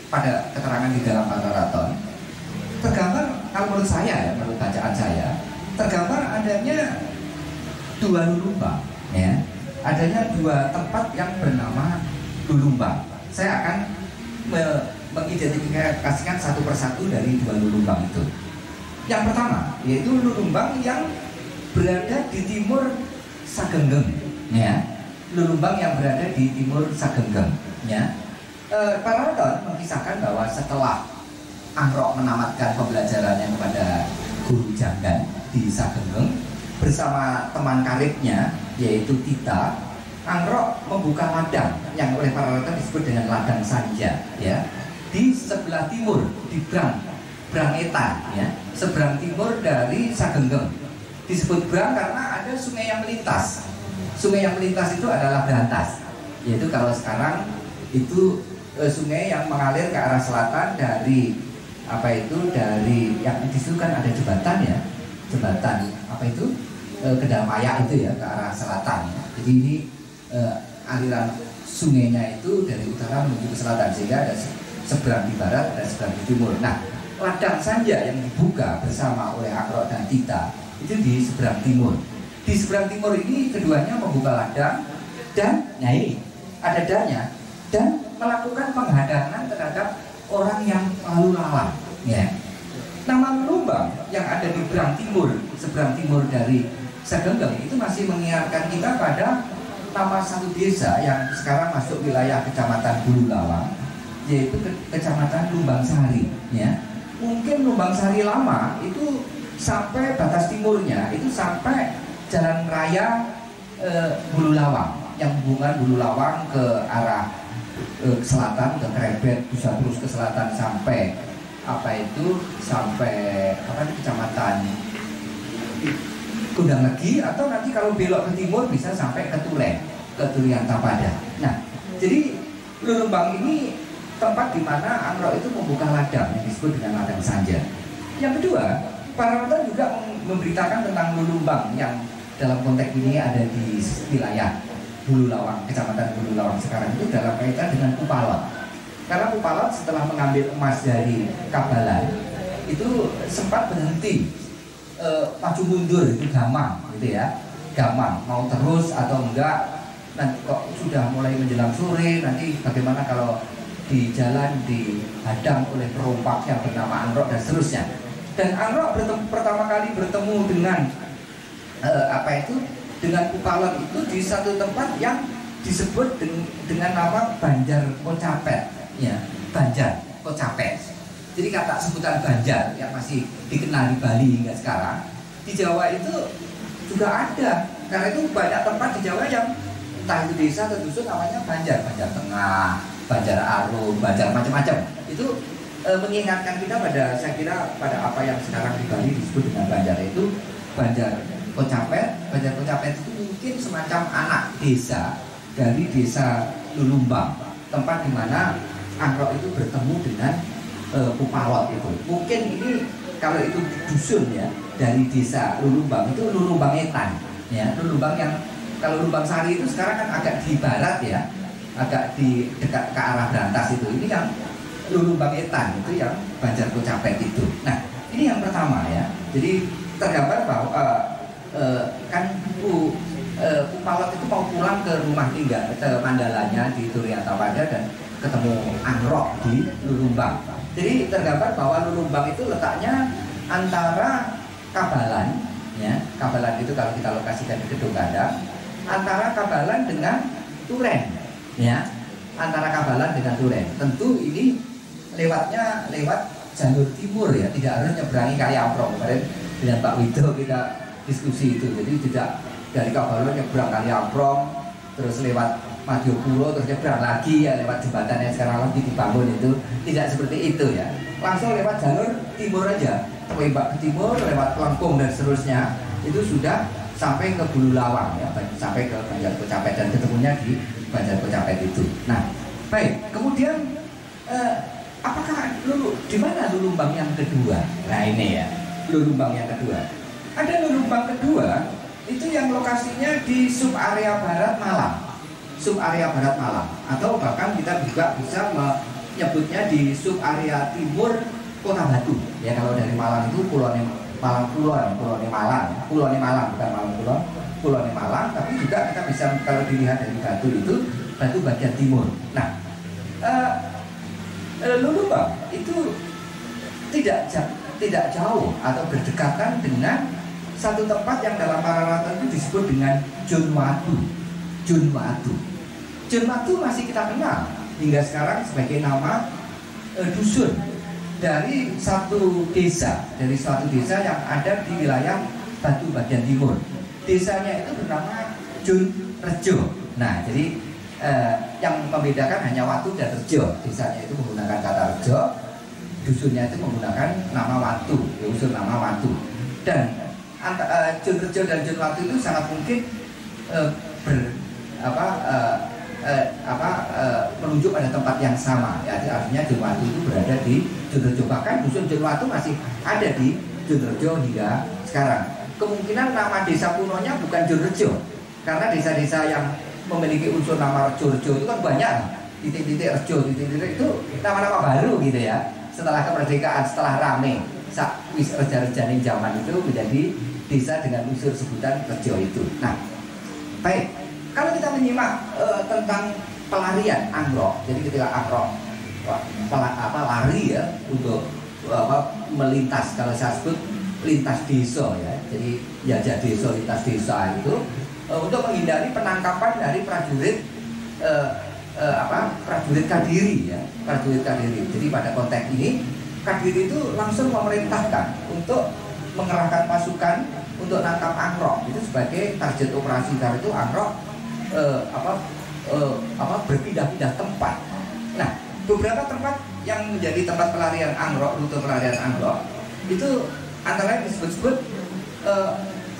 pada keterangan di dalam Pararaton tergambar, kalau menurut saya ya, menurut bacaan saya, tergambar adanya dua lulumbang, ya, adanya dua tempat yang bernama lulumbang. Saya akan mengidentifikasikan satu persatu dari dua lulumbang itu. Yang pertama yaitu lulumbang yang berada di timur Sagenggeng, ya, lulumbang yang berada di timur Sagenggeng, ya. Pararaton mengisahkan bahwa setelah Angrok menamatkan pembelajarannya kepada guru Janggan di Sagenggeng bersama teman karibnya yaitu Tita, Angrok membuka ladang yang oleh Pararaton disebut dengan ladang Sanja, ya, di sebelah timur di Brangetan, ya, seberang timur dari Sagenggeng. Disebut Brang karena ada sungai yang melintas. Sungai yang melintas itu adalah Brantas, yaitu kalau sekarang itu sungai yang mengalir ke arah selatan dari dari yang di situ kan ada jembatan, ya, jembatan apa itu Kedamaya itu, ya, ke arah selatan, ya. Jadi ini aliran sungainya itu dari utara menuju ke selatan sehingga ada seberang di barat dan seberang di timur. Nah, ladang Sanja yang dibuka bersama oleh Angrok dan Tita itu di seberang timur. Di seberang timur ini keduanya membuka ladang dan nyai ada dannya dan melakukan penghadangan terhadap orang yang lalu lalang, ya. Nama lulumbang yang ada di seberang timur dari Sagenggeng itu masih mengingatkan kita pada nama satu desa yang sekarang masuk wilayah Kecamatan Bululawang, yaitu Kecamatan Lumbangsari, ya. Mungkin Lumbangsari lama itu sampai batas timurnya itu sampai jalan raya Bululawang yang hubungan Bululawang ke arah selatan ke Krebet, bisa terus ke selatan sampai sampai kecamatan Kundang Legi, atau nanti kalau belok ke timur bisa sampai ke Tulen, ke Turian Tapada. Nah, jadi lulumbang ini tempat di mana Angrok itu membuka ladang yang disebut dengan ladang Sanja. Yang kedua, Pararaton juga memberitakan tentang lulumbang yang dalam konteks ini ada di wilayah Bululawang, Kecamatan Bululawang sekarang itu dalam kaitan dengan Kupalot. Karena Kupalot setelah mengambil emas dari Kabalan itu sempat berhenti, maju mundur, itu gamang, gitu ya, gamang, mau terus atau enggak, nanti kok sudah mulai menjelang sore, nanti bagaimana kalau di jalan dihadang oleh perompak yang bernama Angrok dan seterusnya. Dan Angrok pertama kali bertemu dengan dengan Kupalot itu di satu tempat yang disebut dengan nama Banjar Kocapet, ya, Banjar Kocapet. Jadi kata sebutan Banjar yang masih dikenal di Bali hingga sekarang, di Jawa itu juga ada. Karena itu banyak tempat di Jawa yang entah itu desa atau dusun namanya Banjar, Banjar Tengah, Banjar Arum, Banjar macam-macam. Itu mengingatkan kita saya kira pada apa yang sekarang di Bali disebut dengan Banjar, itu Banjar Kocapet. Banjar Kocapet itu mungkin semacam anak desa dari desa Lulumbang, tempat di mana Angrok itu bertemu dengan Kupalot itu. Mungkin ini kalau itu dusun, ya, dari desa Lulumbang itu Lulumbang Etan, ya, Lulumbang yang kalau Lumbangsari itu sekarang kan agak di barat, ya, agak di dekat ke arah Brantas itu. Ini yang Lulumbang Etan itu yang Banjar Kocapet itu. Nah, ini yang pertama, ya. Jadi tergambar bahwa Kupalot itu mau pulang ke rumah tinggal ke Mandalanya di Turian Tapada dan ketemu Angrok di Lulumbang. Jadi tergambar bahwa Lulumbang itu letaknya antara Kabalan, ya, Kabalan itu kalau kita lokasikan di Gedung Gandang, antara Kabalan dengan Turen, ya, antara Kabalan dengan Turen. Tentu ini lewat jalur timur, ya, tidak harus nyeberangi Kali Amprong. Kemarin dengan Pak Wido kita diskusi itu, jadi tidak dari Kabalan nyebrang Kali Amprong terus lewat Madiopuro terus nyebrang lagi, ya, lewat jembatan yang sekarang lagi dibangun itu, tidak seperti itu, ya, langsung lewat jalur timur aja, tembak ke timur lewat Lengkung dan seterusnya, itu sudah sampai ke Bululawang, ya, sampai ke Banjar Kocapet dan ketemunya di Banjar Kocapet itu. Nah, baik, kemudian apakah di mana lulumbang yang kedua? Nah, ini, ya, lulumbang yang kedua. Ada lulumbang kedua itu yang lokasinya di sub area barat Malang, atau bahkan kita juga bisa nyebutnya di sub area timur Kota Batu. Ya kalau dari Malang itu Pulau Malang, bukan Malang Pulau Malang. Tapi juga kita bisa kalau dilihat dari Batu itu Batu bagian timur. Nah, Lulumbang itu tidak jauh atau berdekatan dengan satu tempat yang dalam Pararaton itu disebut dengan Junwatu. Junwatu masih kita kenal hingga sekarang sebagai nama dusun dari suatu desa yang ada di wilayah Batu bagian timur. Desanya itu bernama Junrejo. Nah, jadi yang membedakan hanya Watu dan Rejo. Desanya itu menggunakan kata Rejo, dusunnya itu menggunakan nama Watu, unsur nama Watu. Dan Junrejo dan Junwatu itu sangat mungkin menunjuk pada tempat yang sama. Ya, artinya Junwatu itu berada di Junrejo. Bahkan dusun Junwatu masih ada di Junrejo hingga sekarang. Kemungkinan nama desa kunonya bukan Junrejo, karena desa-desa yang memiliki unsur nama Rejo itu kan banyak. Titik-titik Rejo, titik-titik itu nama-nama baru gitu ya. Setelah kemerdekaan, setelah rame wis reja-rejaning zaman itu menjadi desa dengan unsur sebutan Rejo itu. Nah, baik, kalau kita menyimak tentang pelarian Angrok, jadi ketika Angrok lari ya untuk melintas, kalau saya sebut lintas desa ya, jadi jajah desa, lintas desa itu untuk menghindari penangkapan dari prajurit prajurit Kadiri ya, prajurit Kadiri. Jadi pada konteks ini Kadiri itu langsung memerintahkan untuk mengerahkan pasukan untuk nangkap Angrok itu sebagai target operasi. Karena itu Angrok berpindah-pindah tempat. Nah, beberapa tempat yang menjadi tempat pelarian Angrok, rute pelarian Angrok itu antara lain disebut-sebut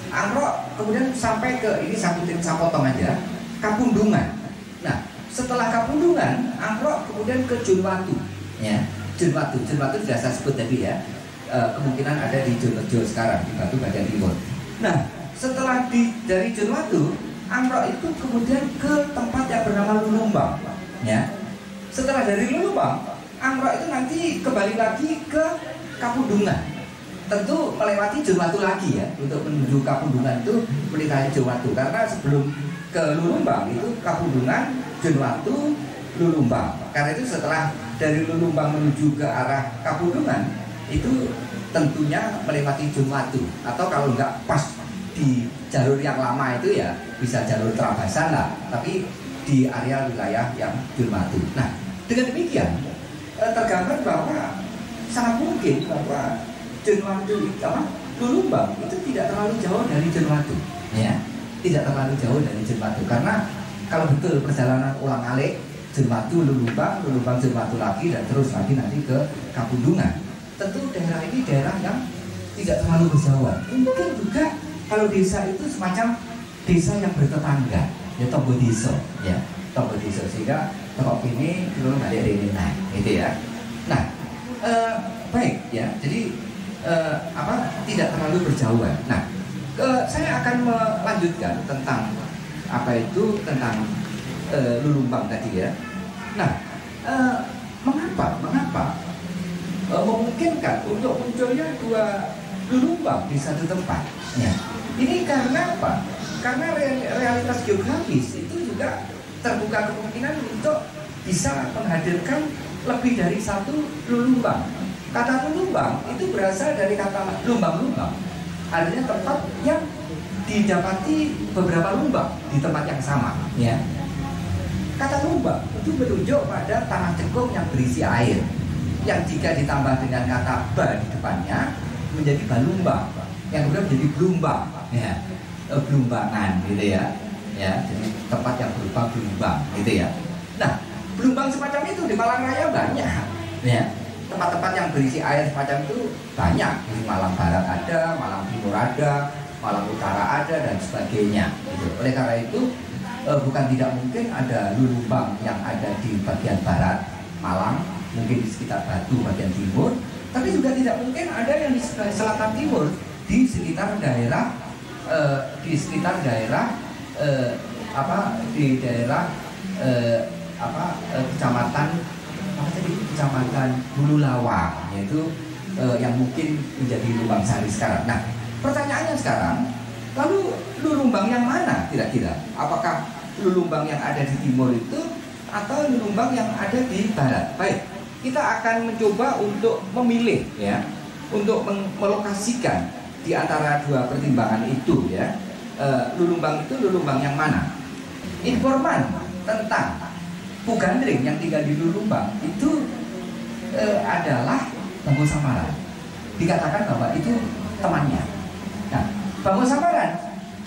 Angrok kemudian sampai ke ini saya potong aja, Kapundungan. Nah, setelah Kapundungan, Angrok kemudian ke Junwatu, ya. Junwatu sudah saya sebut tadi ya. Kemungkinan ada di Junrejo sekarang di Batu bagian timur. Nah, setelah dari Junwatu, Angrok itu kemudian ke tempat yang bernama Lulumbang, ya. Setelah dari Lulumbang, Angrok itu nanti kembali lagi ke Kapundungan. Tentu melewati Junwatu lagi ya. Untuk menuju Kapundungan itu melintasi Junwatu, karena sebelum ke Lulumbang itu Kapundungan, Junwatu, Lulumbang. Karena itu setelah dari Lulumbang menuju ke arah Kapundungan itu tentunya melewati Junwatu, atau kalau nggak pas di jalur yang lama itu ya bisa jalur Trabasan lah, tapi di area wilayah yang Junwatu. Nah, dengan demikian tergambar bahwa sangat mungkin bahwa Junwatu Lulumbang itu tidak terlalu jauh dari Junwatu, ya, tidak terlalu jauh dari Junwatu. Karena kalau betul perjalanan ulang-alik Junwatu Lulumbang Junwatu lagi dan terus lagi nanti ke Kapundungan, tentu daerah ini daerah yang tidak terlalu berjauhan. Mungkin juga kalau desa itu semacam desa yang bertetangga, ya, tombo desa, ya, tombo desa, sehingga toko ini dulu nggak ada ini naik, gitu ya. Nah, baik ya, jadi tidak terlalu berjauhan. Nah, saya akan melanjutkan tentang tentang Lulumbang tadi ya. Nah, mengapa memungkinkan untuk munculnya dua Lulumbang di satu tempat? Ya. Ini karena apa? Karena realitas geografis itu juga terbuka kemungkinan untuk bisa menghadirkan lebih dari satu Lulumbang. Kata Lulumbang itu berasal dari kata lumbang-lumbang, artinya tempat yang didapati beberapa lumbang di tempat yang sama, ya. Kata lumbang itu menunjuk pada tanah cekung yang berisi air, yang jika ditambah dengan kata ba di depannya menjadi balumbang, yang kemudian menjadi belumbang, ya, belumbangan, gitu ya, ya, jadi tempat yang berupa belumbang, gitu ya. Nah, belumbang semacam itu di Malang Raya banyak, ya. Tempat-tempat yang berisi air semacam itu banyak. Di Malang Barat ada, Malang Timur ada, Malang Utara ada, dan sebagainya, gitu. Oleh karena itu bukan tidak mungkin ada lulumbang yang ada di bagian barat Malang, mungkin di sekitar Batu bagian timur, tapi juga tidak mungkin ada yang di selatan timur, di sekitar daerah kecamatan apa tadi Kecamatan Hulu Lawang, yaitu yang mungkin menjadi Lumbang Sari sekarang. Nah, pertanyaannya sekarang, lalu Lulumbang yang mana kira-kira? Apakah Lulumbang yang ada di timur itu atau Lulumbang yang ada di barat? Baik, kita akan mencoba untuk memilih ya, untuk melokasikan di antara dua pertimbangan itu ya. Lulumbang itu Lulumbang yang mana? Informan tentang Pugandring yang tinggal di Lulumbang itu adalah Bangku Samaran. Dikatakan bahwa itu temannya. Nah, Bangku Samaran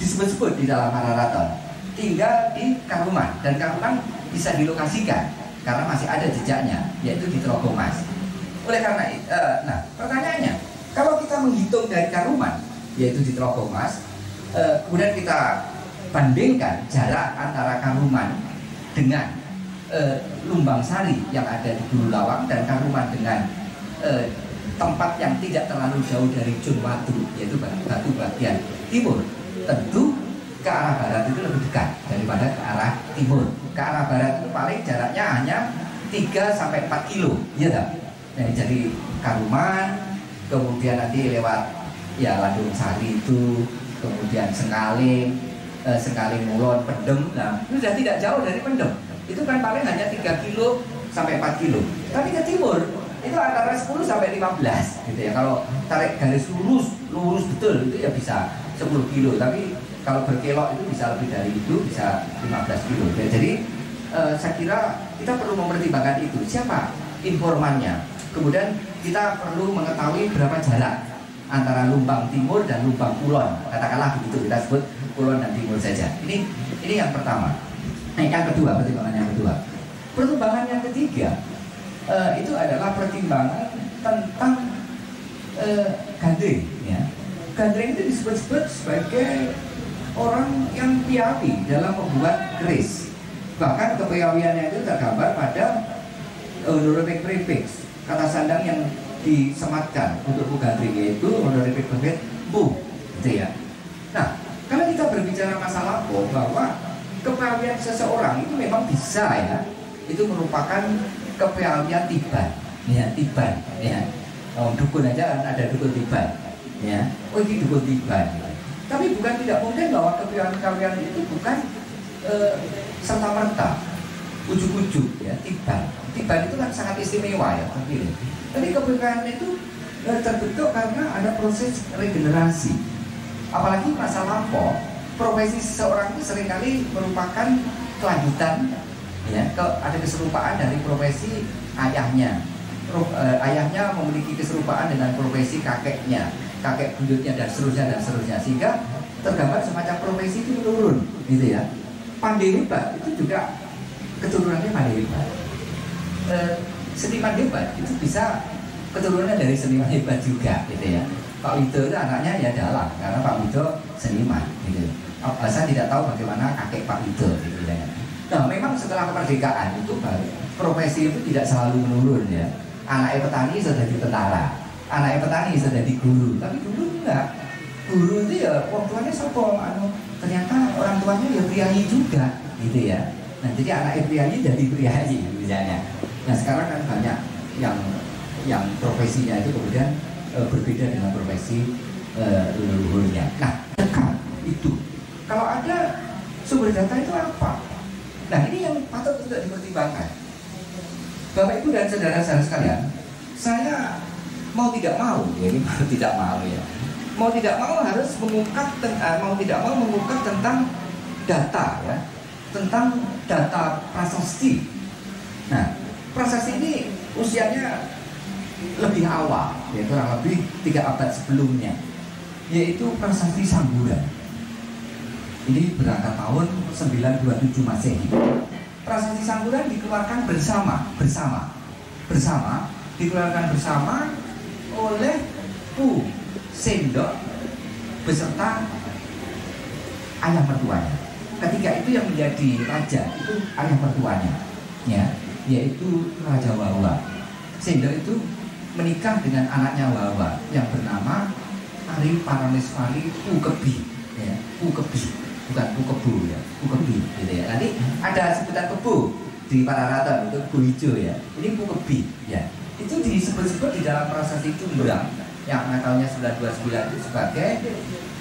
disebut-sebut di dalam Mararaton tinggal di Karuman, dan Karuman bisa dilokasikan karena masih ada jejaknya, yaitu di Trogomas. Oleh karena itu, nah pertanyaannya, kalau kita menghitung dari Karuman, yaitu di Trogomas, kemudian kita bandingkan jarak antara Karuman dengan Lumbang Sari yang ada di Hulu Lawang, dan Karuman dengan tempat yang tidak terlalu jauh dari Junwatu, yaitu Batu bagian timur, tentu ke arah barat itu lebih dekat daripada ke arah timur. Ke arah barat itu paling jaraknya hanya 3-4 kilo, ya tak? Nah, jadi Karuman, kemudian nanti lewat ya Landung Sari itu, kemudian Sengaling, Sengaling Mulon, Pendem. Nah, itu sudah tidak jauh dari Pendem. Itu kan paling hanya 3 kilo sampai 4 kilo. Tapi ke timur itu antara 10 sampai 15 gitu ya. Kalau tarik garis lurus betul itu ya bisa 10 kilo. Tapi kalau berkelok itu bisa lebih dari itu, bisa 15 kilo. Ya, jadi saya kira kita perlu mempertimbangkan itu. Siapa informannya? Kemudian kita perlu mengetahui berapa jarak antara Lumbang Timur dan Lumbang Kulon. Katakanlah begitu, kita sebut Kulon dan Timur saja. Ini yang pertama. Nah, yang kedua, pertimbangan yang kedua. Pertimbangan yang ketiga itu adalah pertimbangan tentang gandring. Ya. Gandring itu disebut-sebut sebagai orang yang piawi dalam membuat keris. Bahkan kepiawiannya itu tergambar pada honorific prefix, kata sandang yang disematkan untuk Pugandring, yaitu honorific prefix Bu, gitu ya. Nah, kalau kita berbicara masalah bahwa kepiawian seseorang itu memang bisa ya, itu merupakan kepiawian tiban, ya tiban, ya. Dukun aja ada dukun tiban, ya. Oh ini dukun tiban. Tapi bukan tidak mungkin bahwa kepiawian itu bukan serta merta, ujuk-ujuk, ya tiban. Tiban itu kan sangat istimewa ya, terpilih. Tapi kepiawian itu terbentuk karena ada proses regenerasi. Apalagi masa lampau, profesi seseorang itu seringkali merupakan kelanjutan, ya, ada keserupaan dari profesi ayahnya. Ayahnya memiliki keserupaan dengan profesi kakeknya, kakek buyutnya, dan seterusnya, sehingga tergambar semacam profesi itu menurun, gitu ya. Pandai hebat itu juga keturunannya pandai hebat. Seniman hebat itu bisa keturunan dari seniman hebat juga, gitu ya. Pak Wido itu anaknya ya dalang, karena Pak Wido seniman, gitu. Saya tidak tahu bagaimana kakek Pak Wido, gitu ya. Nah, memang setelah kemerdekaan itu profesi itu tidak selalu menurun ya. Anaknya petani sudah jadi tentara, anaknya petani sudah jadi guru, tapi dulu enggak. Guru itu ya orang tuanya sopo, ternyata orang tuanya ya priayi juga, gitu ya. Nah, jadi anaknya priayi jadi priayi misalnya. Nah, sekarang kan banyak yang profesinya itu kemudian berbeda dengan profesi leluhurnya. Nah, dekat itu. Kalau ada sumber data itu apa? Nah, ini yang patut untuk dipertimbangkan. Bapak Ibu dan saudara-saudara sekalian, saya mau tidak mau, ya ini mau tidak mau ya. Mau tidak mau harus mengungkap tentang data ya, tentang data prasasti. Nah, prasasti ini usianya lebih awal, ya kurang lebih 3 abad sebelumnya, yaitu prasasti Sangguran. Ini berangkat tahun 927 Masehi. Prasasti Sangguran dikeluarkan bersama dikeluarkan bersama oleh Pu Sendok beserta ayah mertuanya. Ketika itu yang menjadi raja itu ayah mertuanya, ya, yaitu Raja Wawa. Sendok itu menikah dengan anaknya Wawa yang bernama Ari Parameswari Pukebi, ya, Pukebi, bukan Pukebu ya, Pukebi, gitu ya. Nanti ada sebutan Kebu. di Pararaton itu buku hijau ya. Ini buku kebi ya. Itu disebut-sebut di dalam prasasti Jumbrang yang tahunnya 929 itu sebagai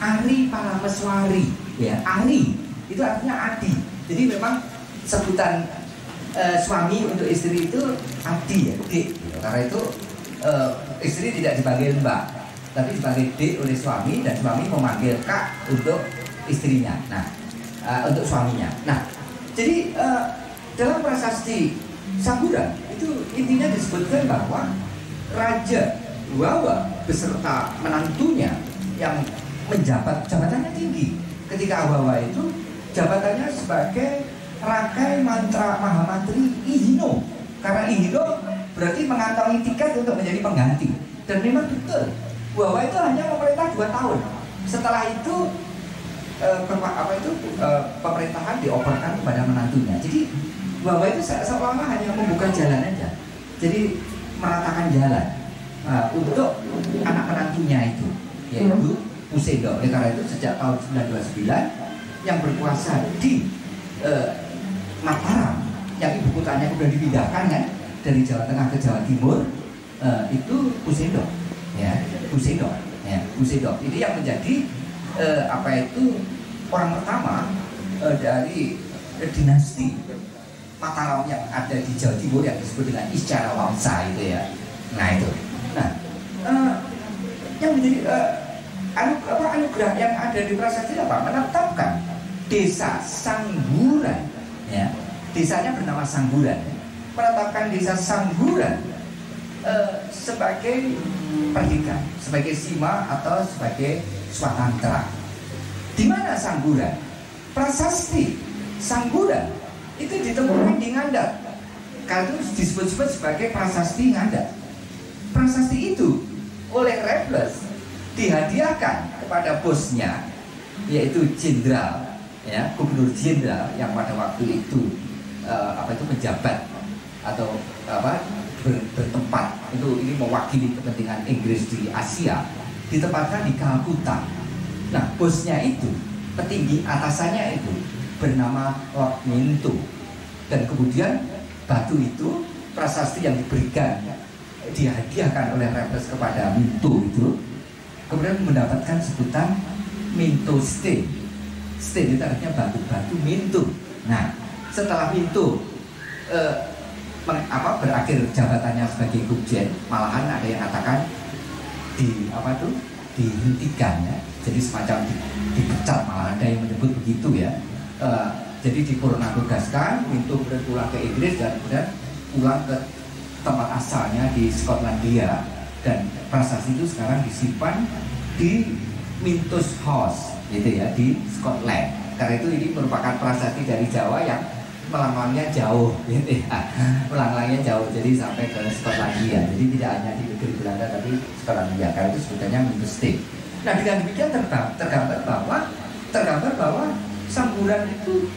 Ari Parameswari ya. Ari itu artinya adi. Jadi memang sebutan suami untuk istri itu adi ya, dik. Karena itu istri tidak dipanggil mbak, tapi dipanggil dik oleh suami, dan suami memanggil kak untuk istrinya. Nah, untuk suaminya. Nah, jadi dalam prasasti Samburan itu intinya disebutkan bahwa Raja Wawa beserta menantunya yang menjabat jabatannya tinggi. Ketika Wawa itu jabatannya sebagai Rakai Mantra Mahamantri Ihino. Karena Ihino berarti mengantongi tiket untuk menjadi pengganti. Dan memang betul, Wawa itu hanya memerintah 2 tahun. Setelah itu pemerintahan dioperkan kepada menantunya. Jadi Wawa itu seolah-olah hanya membuka jalan aja. Jadi meratakan jalan untuk anak menantunya itu, yaitu Pusendo. Oleh karena itu sejak tahun 929 yang berkuasa di Mataram, yang ibu kotanya sudah dipindahkan kan dari Jawa Tengah ke Jawa Timur, itu Pusendo, ya, Pusendo, ya, Pusendo. Ini yang menjadi orang pertama dari dinasti Mataram yang ada di Jawa Timur yang disebut dengan Iscara Wangsa itu ya. Nah itu. Nah, yang menjadi anugerah yang ada di prasasti apa? Menetapkan desa Sangguran, ya. Desanya bernama Sangguran. Menetapkan desa Sangguran sebagai perdikan, sebagai sima atau sebagai swatantra. Di mana Sangguran? Prasasti Sangguran itu ditemukan di Ngandar. Karena itu disebut-sebut sebagai prasasti Ngandar. Prasasti itu oleh Raffles dihadiahkan kepada bosnya, yaitu jenderal, ya, gubernur jenderal yang pada waktu itu menjabat atau bertempat itu ini mewakili kepentingan Inggris di Asia, ditempatkan di Kalkuta. Nah, bosnya itu, petinggi atasannya itu bernama Lord Minto, dan kemudian batu itu, prasasti yang dihadiahkan oleh Raffles kepada Minto itu kemudian mendapatkan sebutan Minto Stone. Stone itu artinya batu-batu Minto. Nah, setelah Minto berakhir jabatannya sebagai Gubjen, malahan ada yang katakan dihentikan ya, jadi semacam dipecat, malah ada yang menyebut begitu ya. Jadi dipurna tugaskan, Minto pulang ke Inggris dan kemudian pulang ke tempat asalnya di Skotlandia, dan prasasti itu sekarang disimpan di Minto's House gitu ya, di Scotland. Karena itu ini merupakan prasasti dari Jawa yang melanglangnya jauh gitu ya. Melanglangnya jauh, jadi sampai ke Skotlandia. Jadi tidak hanya di negeri Belanda tapi Skotlandia. Karena itu sebutannya Minto's Stone. Nah, dengan demikian tergambar bahwa Samburan itu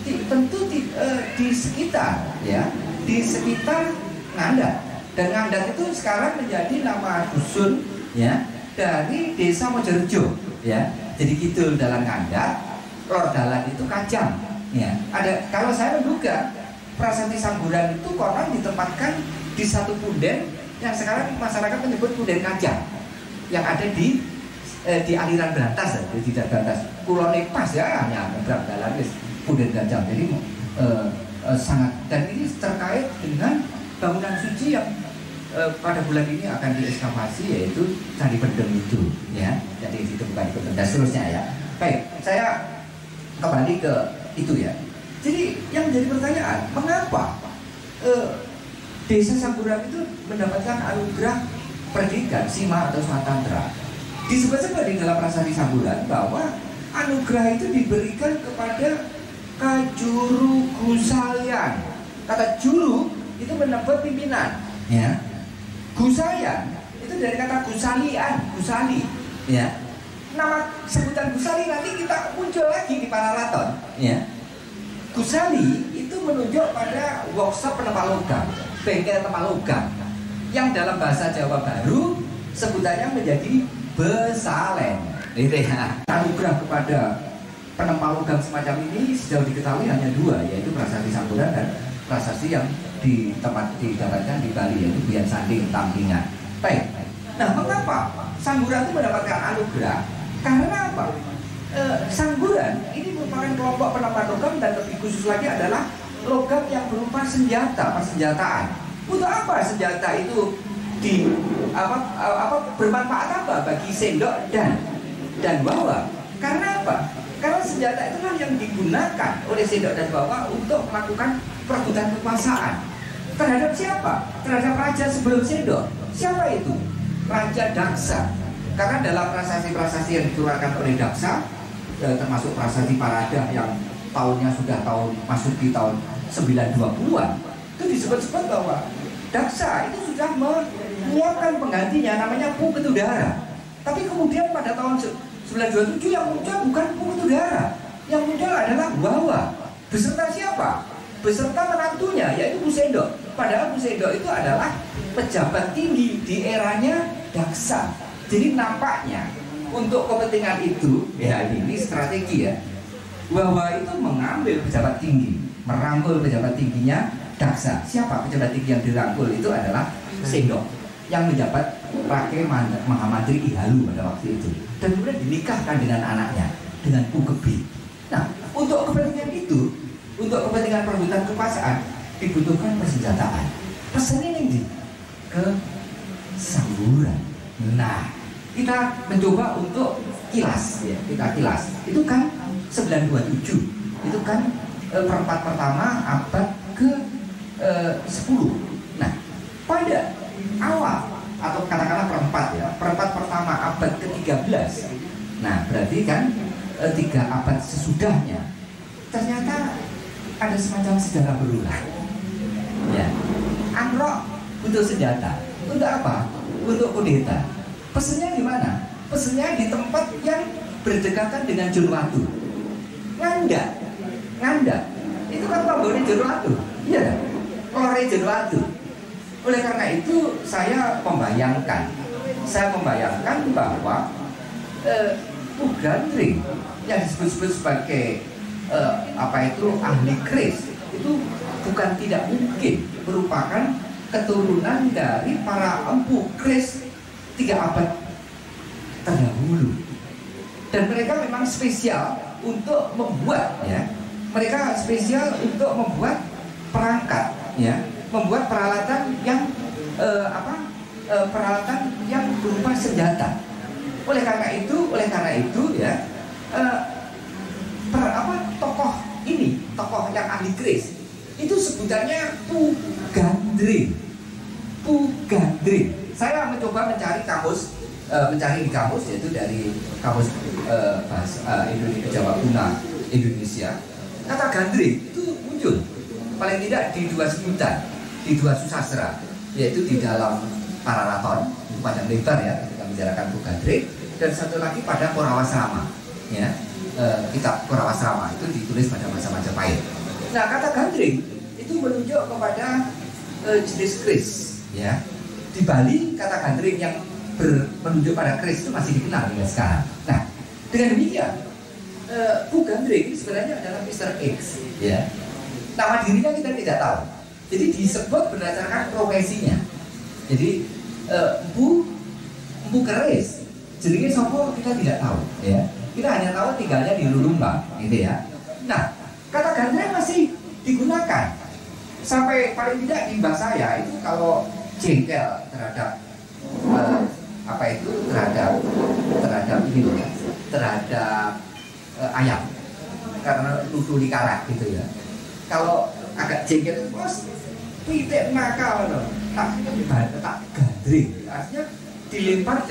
tentu di sekitar ya, di sekitar Ngandar, dan Ngandar itu sekarang menjadi nama dusun ya dari desa Mojorejo ya. Jadi kidul dalam Ngandar, lor dalan itu Kajang ya. Ada, kalau saya menduga prasasti Samburan itu konon ditempatkan di satu punden yang sekarang masyarakat menyebut punden Kajang, yang ada di aliran Brantas, di Brantas kulone pas ya, hanya nyebrang dalan wis punden Kajang. Jadi sangat, dan ini terkait dengan bangunan suci yang pada bulan ini akan diekskavasi, yaitu Candi Pendem itu ya, jadi ditemukan di Pendem dan seterusnya ya. Baik, saya kembali ke itu ya. Jadi yang menjadi pertanyaan, mengapa desa Samburan itu mendapatkan anugerah perdikan sima atau swatantra? Disebut-sebut di dalam prasasti Samburan bahwa anugerah itu diberikan kepada Kajuru Gusayan. Kata juru itu menyebut pimpinan ya. Gusayan itu dari kata gusalian, gusali ya. Nama sebutan gusali nanti kita muncul lagi di Pararaton ya. Gusali itu menunjuk pada workshop penempa logam, bengkel tempat logam, yang dalam bahasa Jawa Baru sebutannya menjadi besalen. Itu ya. Anugerah kepada penempa logam semacam ini sejauh diketahui hanya 2, yaitu prasasti Samburan dan prasasti yang di tempat didapatkan di Bali, yaitu Bian Sanding Tampingan. Baik. Nah, mengapa Sangguran itu mendapatkan anugerah? Karena apa? Sangguran ini merupakan kelompok penemuan logam, dan lebih khusus lagi adalah logam yang berupa senjata, persenjataan. Untuk apa senjata itu bermanfaat apa bagi sendok dan bawa? Karena apa? Karena senjata itulah yang digunakan oleh sendok dan bawa untuk melakukan perebutan kekuasaan. Terhadap siapa? Terhadap raja sebelum sendok. Siapa itu? Raja Daksa. Karena dalam prasasti-prasasti yang dikeluarkan oleh Daksa, termasuk prasasti Parada yang tahunnya sudah masuk di tahun 920-an, itu disebut-sebut bahwa Daksa itu sudah menyiapkan penggantinya namanya Pu Ketudara. Tapi kemudian pada tahun 927 yang muncul bukan Pu Ketudara, yang muncul adalah Wawa. Beserta siapa? Beserta menantunya, yaitu Bu Sendok. Padahal Bu Sendok itu adalah pejabat tinggi di eranya Daksa. Jadi nampaknya untuk kepentingan itu, ya ini strategi ya, Wawa itu mengambil pejabat tinggi, merangkul pejabat tingginya Daksa. Siapa pejabat tinggi yang dirangkul? Itu adalah Sendok, yang menjabat Rakai Mahamantri Ihalu pada waktu itu, dan kemudian dinikahkan dengan anaknya, dengan Pukebi. Nah, untuk kepentingan itu, untuk kepentingan perebutan kekuasaan, dibutuhkan persenjataan. Pesannya ini ke Sangguran. Nah, kita mencoba untuk kilas ya, kita kilas. Itu kan 927. Itu kan perempat pertama abad ke 10. Nah, pada awal atau katakanlah perempat pertama abad ke-13. Nah, berarti kan 3 abad sesudahnya ternyata ada semacam sejarah berulang. Ya, Angrok butuh senjata. Untuk apa? Untuk kudeta. Pesennya di mana? Pesennya di tempat yang berdekatan dengan Jonwatu. Nganda. Itu kan panggonan Jonwatu. Iya, Lore Jonwatu. Oleh karena itu saya membayangkan bahwa Pugandring yang disebut-sebut sebagai ahli keris itu bukan tidak mungkin merupakan keturunan dari para empu keris 3 abad terdahulu, dan mereka memang spesial untuk membuat perangkat ya, membuat peralatan yang berupa senjata. Oleh karena itu ya, tokoh yang ahli keris itu sebutannya Pugandring. Saya mencoba mencari di kamus, yaitu dari kamus bahasa Indonesia Jawa Kuna Indonesia. Kata gandring itu muncul paling tidak di 2 sebutan, di 2 susastra, yaitu di dalam Pararaton Padang Lebar ya, kita membicarakan Pugandring, dan satu lagi pada Korawasrama ya, kitab Korawasrama itu ditulis pada masa Majapahit. Nah, kata gandring itu menunjuk kepada jenis keris ya. Di Bali kata gandring yang menunjuk pada keris itu masih dikenal hingga sekarang. Nah, dengan demikian Pugandring sebenarnya adalah Mr. X ya. Nama dirinya kita tidak tahu. Jadi disebut berdasarkan profesinya. Jadi empu keris. Jenenge sopo kita tidak tahu ya. Kita hanya tahu tinggalnya di Lulumbang gitu ya. Nah, kata gandring masih digunakan sampai paling tidak di bahasa saya itu kalau jengkel terhadap ayam karena lutu dikarak gitu ya. Kalau agak jengkel itu bos pitik nakal loh, tak gandring, artinya dilempar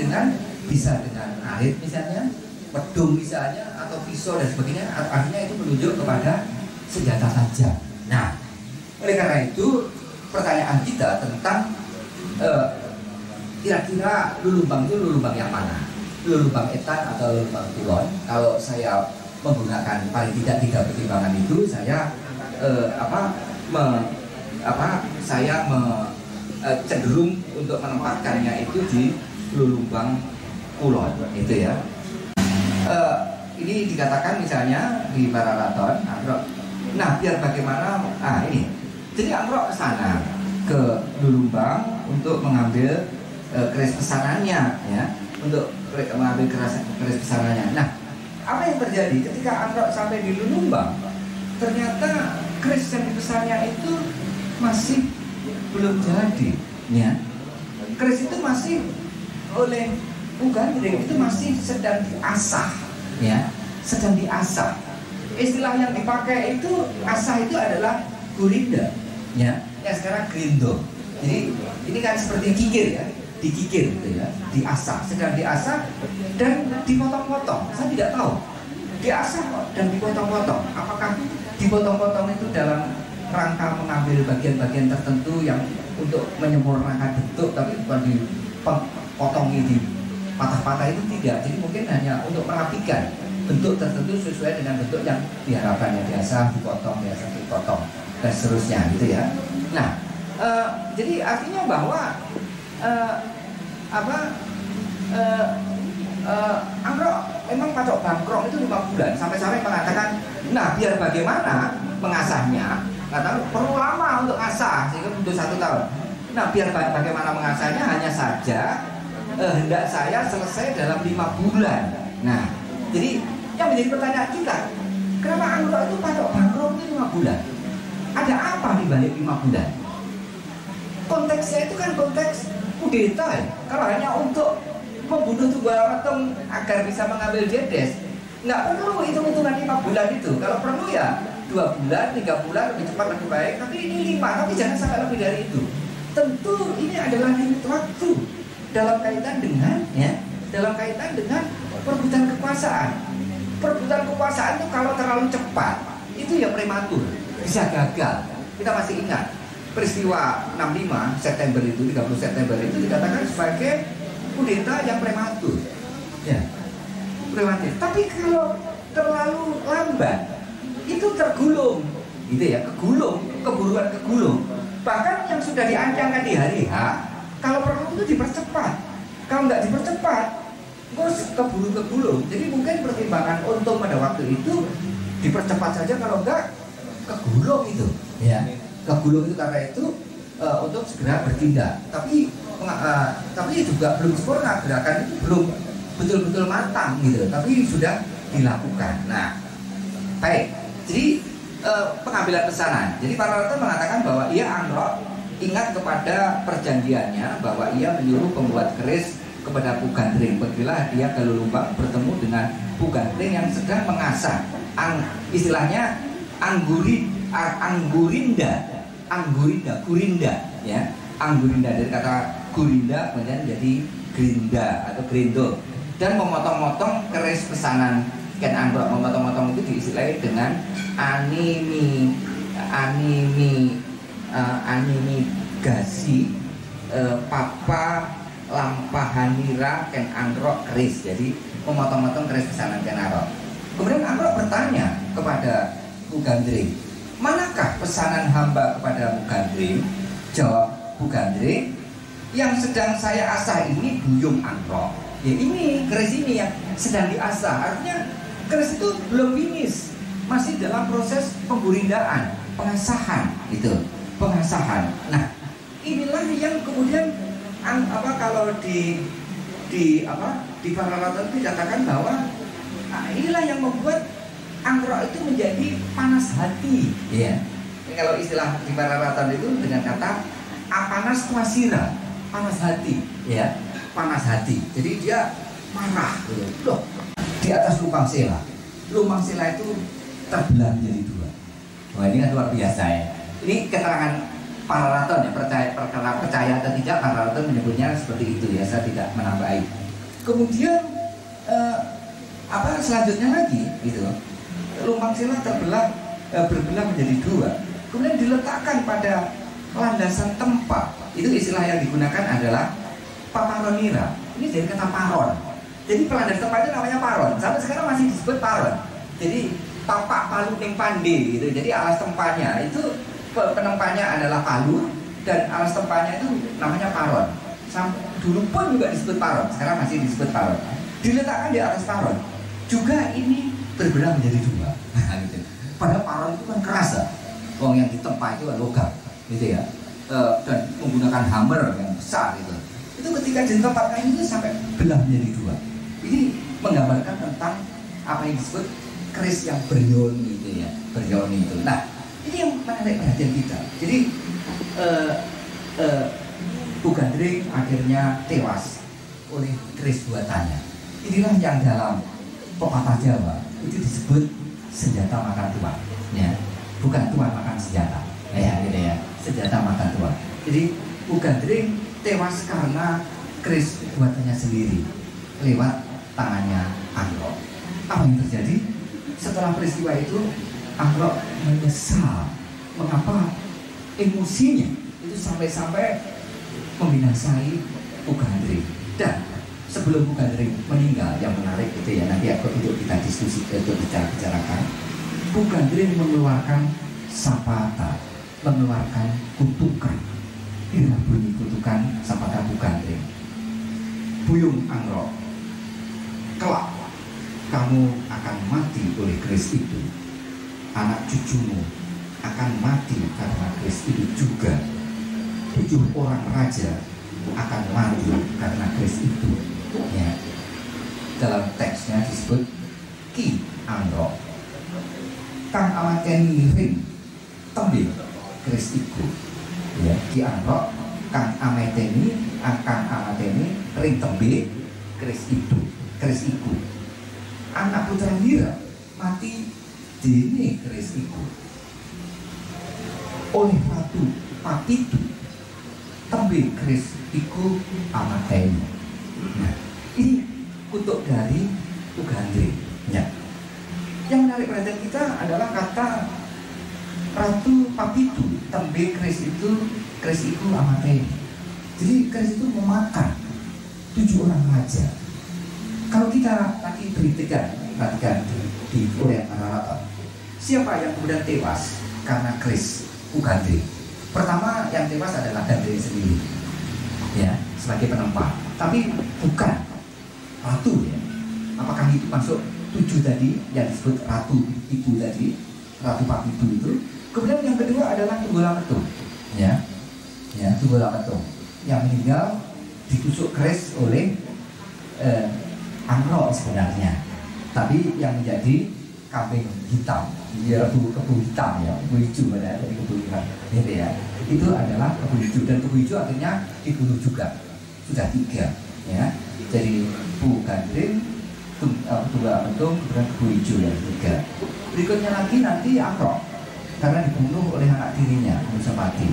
bisa dengan arit misalnya, pedung misalnya, atau pisau dan sebagainya, artinya itu menunjuk kepada senjata tajam. Nah, oleh karena itu pertanyaan kita tentang kira-kira Lulumbang itu Lulumbang yang mana? Lulumbang Etan atau Lulumbang Kulon? Kalau saya menggunakan paling tidak 3 pertimbangan itu, saya cenderung untuk menempatkannya itu di Lulumbang Kulon itu ya. Ini dikatakan misalnya di Pararaton. Nah, biar bagaimana? Ini Jadi Anggrok ke sana ke Lulumbang untuk mengambil keris pesanannya, ya, untuk mengambil keris pesanannya. Nah, apa yang terjadi ketika Anggrok sampai di Lulumbang? Ternyata keris yang dipesannya itu masih belum jadi, ya. Keris itu masih oleh Gandring itu masih sedang diasah, ya, sedang diasah. Istilah yang dipakai itu asah itu adalah gurinda, ya, yang sekarang grindo. Jadi ini kan seperti kikir, ya, dikikir gitu, ya, diasah, sedang diasah dan dipotong-potong. Saya tidak tahu diasah dan dipotong-potong. Apakah dipotong-potong itu dalam rangka mengambil bagian-bagian tertentu yang untuk menyempurnakan bentuk, tapi bukan dipotongi di patah-patah itu tidak. Jadi mungkin hanya untuk merapikan bentuk tertentu sesuai dengan bentuk yang diharapkan, ya, biasa dipotong dan seterusnya gitu, ya. Nah, jadi artinya bahwa Anggrok memang patok bangkrong itu 5 bulan, sampai-sampai mengatakan, nah biar bagaimana mengasahnya, katakan perlu lama untuk asah sehingga butuh 1 tahun. Nah, biar bagaimana mengasahnya, hanya saja hendak saya selesai dalam 5 bulan. Nah, jadi yang menjadi pertanyaan kita, kenapa Anggrok itu patok bangkrong itu 5 bulan? Ada apa di balik 5 bulan? Konteksnya itu kan konteks kudeta, ya. Kalau hanya untuk membunuh Tunggal Wetung agar bisa mengambil Jedes, nggak perlu hitung-hitungan 5 bulan itu. Kalau perlu ya 2 bulan, 3 bulan, lebih cepat lebih baik. Tapi ini 5, tapi jangan sampai lebih dari itu. Tentu ini adalah limit waktu dalam kaitan dengan, ya, dalam kaitan dengan perebutan kekuasaan. Perebutan kekuasaan itu kalau terlalu cepat itu ya prematur, bisa gagal. Kita masih ingat peristiwa 65 September itu, 30 September itu dikatakan sebagai kudeta yang prematur, ya, prematur. Tapi kalau terlalu lambat itu tergulung, gitu ya, keburuan kegulung. Bahkan yang sudah diancangkan di hari H, kalau perlu itu dipercepat. Kalau nggak dipercepat, terus keburu kegulung. Jadi mungkin pertimbangan untung pada waktu itu dipercepat saja, kalau enggak kegulung itu, ya. Kegulung itu karena itu untuk segera bertindak. Tapi juga belum sempurna, gerakan itu belum betul-betul matang gitu. Tapi sudah dilakukan. Nah, baik. Jadi pengambilan pesanan. Jadi para raton mengatakan bahwa ia Anggrok ingat kepada perjanjiannya bahwa ia menyuruh pembuat keris kepada Gandring, pergilah dia ke Lulumbang bertemu dengan Gandring yang sedang mengasah istilahnya gurinda, ya, anggurinda dari kata gurinda kemudian jadi grinda atau grindo, dan memotong-motong keris pesanan Ken Anggrok. Memotong-motong itu diistilahi dengan animigasi papa lampahanira Ken Anggrok keris. Jadi memotong-motong keris pesanan Ken Anggrok. Kemudian Anggrok bertanya kepada Gandring, manakah pesanan hamba kepada Gandring? Jawab Gandring, yang sedang saya asah ini Buyung Anggrok. Ya, ini keris ini yang sedang diasah. Artinya keris itu belum finish, masih dalam proses pemburindaan, pengasahan gitu, pengasahan. Nah, inilah yang kemudian kalau di para raton itu dikatakan bahwa inilah yang membuat Anggrok itu menjadi panas hati, ya. Kalau istilah di para raton itu dengan kata apanas twasira, panas hati, ya, panas hati. Jadi dia marah, gitu. Loh, di atas Lumbang Sela itu terbelah menjadi 2. Wah, ini kan luar biasa, ya. Ini keterangan para raton, ya, percaya atau tidak, para raton menyebutnya seperti itu, ya. Saya tidak menambahi. Kemudian selanjutnya lagi, gitu. Lumbang Sela berbelah menjadi 2. Kemudian diletakkan pada landasan tempat. Itu istilah yang digunakan adalah paparonira. Ini dari kata paron. Jadi pelandas tempat itu namanya paron. Sampai sekarang masih disebut paron. Jadi papak palu ning pande gitu. Jadi alas tempatnya itu penempatnya adalah palu, dan alas tempatnya itu namanya paron. Sampai dulu pun juga disebut paron. Sekarang masih disebut paron. Diletakkan di atas paron. Juga ini berbelah menjadi 2. Gitu. Padahal paron itu kan keras, ya. Wong yang ditempa itu kan logam. gitu ya, dan menggunakan hammer yang besar itu ketika ditempatkan itu sampai belah menjadi dua. Ini menggambarkan tentang apa yang disebut keris yang berioni itu ya, berioni itu. Nah, ini yang menarik perhatian kita. Jadi Bu Gandring akhirnya tewas oleh keris buatannya. Inilah yang dalam pepatah Jawa itu disebut senjata makan tuan, ya, bukan tuan makan senjata, ya, gitu ya, senjata makan tuan. Jadi Bu Gandring tewas karena keris buatannya sendiri lewat tangannya Angrok. Apa yang terjadi? Setelah peristiwa itu Angrok menyesal. Mengapa emosinya itu sampai-sampai membinasai Bu Gandring. Dan sebelum Bu Gandring meninggal, yang menarik itu ya, nanti aku untuk kita diskusi, untuk bicarakan. Bu Gandring mengeluarkan sapata, mengeluarkan kutukan. Inilah bunyi kutukan sapata Bu Gandring. Buyung Angrok, kelak kamu akan mati oleh keris itu. Anak cucumu akan mati karena keris itu juga. 7 orang raja akan mati karena keris itu. Ya. Dalam teksnya disebut Ki Angrok kang amateni ring tembe keris iku. Ya, Ki Angrok kang amateni ring tembe keris itu, keris iku. Anak putra Hira mati dene keris iku. Oleh Ratu Papitu tembe keris iku amateni. Nah, ini kutuk dari Bu Gandring. Ya. Yang menarik perhatian kita adalah kata Ratu Papitu tembe keris iku amateni. Jadi keris itu memakan 7 orang raja. Kalau kita nanti perhatikan di Korea Karaton, siapa yang kemudian tewas karena keris Bu Gandring? Pertama yang tewas adalah Gandring sendiri, ya, sebagai penempat. Tapi bukan ratu, ya. Apakah itu masuk 7 tadi yang disebut ratu ibu tadi, Ratu Papitu itu? Kemudian yang kedua adalah Tunggulametung, ya, Tunggulametung yang meninggal ditusuk keris oleh Angrok sebenarnya, tapi yang menjadi kambing hitam, ya, kebu hitam, ya, kebu hijau pada dari kebu hitam, gitu ya. Itu adalah kebu hijau, dan kebu hijau akhirnya dibunuh juga, sudah 3, ya. Jadi Bu Gandring, Tunggulametung, kemudian kebu hijau yang 3. Berikutnya lagi nanti Angrok karena dibunuh oleh anak tirinya Anusapati.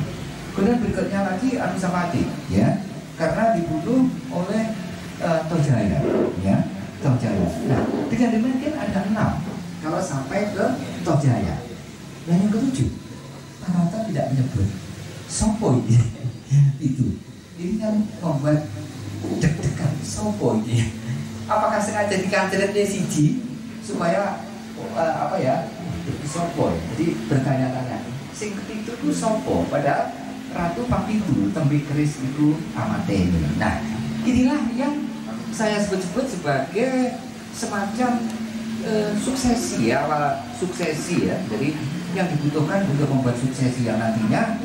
Kemudian berikutnya lagi Anusapati, ya, karena dibunuh oleh Tojaya, ya, Tojaya. Nah, dengan demikian ada 6 kalau sampai ke Tojaya. Dan yang ke-7, Panonton tidak menyebut sopo ini. Itu ini kan membuat deg-degan, sopo ini. Apakah sengaja dikancretnya siji supaya apa ya, sopo? Jadi bertanya-tanya, sing ketitu itu sopo? Padahal Ratu Papitu tembe keris itu amateni. Nah, inilah yang saya sebut-sebut sebagai semacam suksesi, ya, suksesi, ya. Jadi yang dibutuhkan untuk membuat suksesi yang nantinya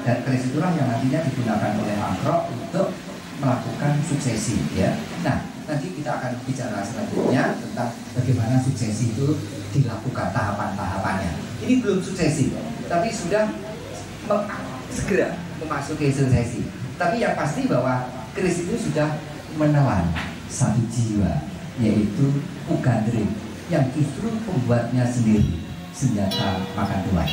dan keris itulah yang nantinya digunakan oleh Angrok untuk melakukan suksesi, ya. Nah, nanti kita akan bicara selanjutnya tentang bagaimana suksesi itu dilakukan, tahapan-tahapannya. Ini belum suksesi, tapi sudah segera memasuki suksesi. Tapi yang pasti bahwa keris itu sudah menelan satu jiwa, yaitu Bu Gandring, yang justru pembuatnya sendiri senjata makan tuan.